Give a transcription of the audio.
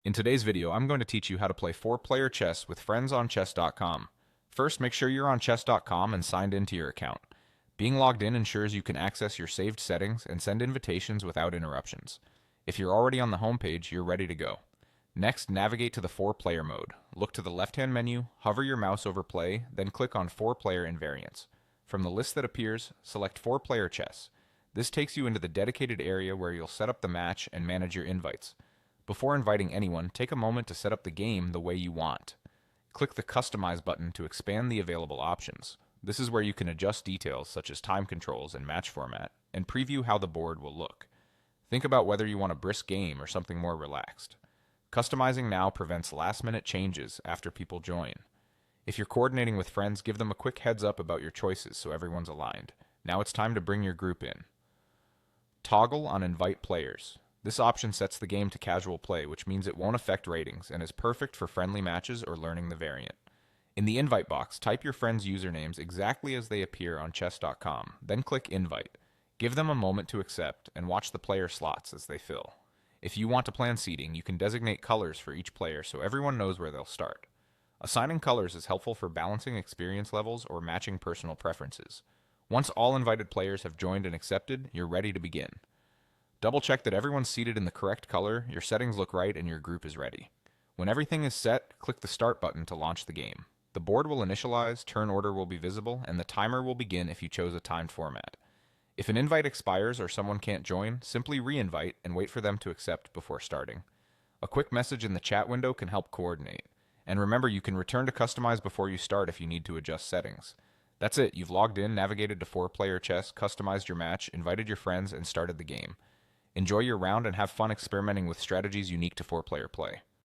In today's video, I'm going to teach you how to play 4-player chess with friends on chess.com. First, make sure you're on chess.com and signed into your account. Being logged in ensures you can access your saved settings and send invitations without interruptions. If you're already on the homepage, you're ready to go. Next, navigate to the 4-player mode. Look to the left-hand menu, hover your mouse over play, then click on 4-player invariants. From the list that appears, select 4-player chess. This takes you into the dedicated area where you'll set up the match and manage your invites. Before inviting anyone, take a moment to set up the game the way you want. Click the Customize button to expand the available options. This is where you can adjust details such as time controls and match format, and preview how the board will look. Think about whether you want a brisk game or something more relaxed. Customizing now prevents last-minute changes after people join. If you're coordinating with friends, give them a quick heads up about your choices so everyone's aligned. Now it's time to bring your group in. Toggle on Invite Players. This option sets the game to casual play, which means it won't affect ratings and is perfect for friendly matches or learning the variant. In the invite box, type your friends' usernames exactly as they appear on chess.com, then click Invite. Give them a moment to accept and watch the player slots as they fill. If you want to plan seating, you can designate colors for each player so everyone knows where they'll start. Assigning colors is helpful for balancing experience levels or matching personal preferences. Once all invited players have joined and accepted, you're ready to begin. Double check that everyone's seated in the correct color, your settings look right, and your group is ready. When everything is set, click the Start button to launch the game. The board will initialize, turn order will be visible, and the timer will begin if you chose a timed format. If an invite expires or someone can't join, simply re-invite and wait for them to accept before starting. A quick message in the chat window can help coordinate. And remember, you can return to Customize before you start if you need to adjust settings. That's it, you've logged in, navigated to 4-player chess, customized your match, invited your friends, and started the game. Enjoy your round and have fun experimenting with strategies unique to 4-player play.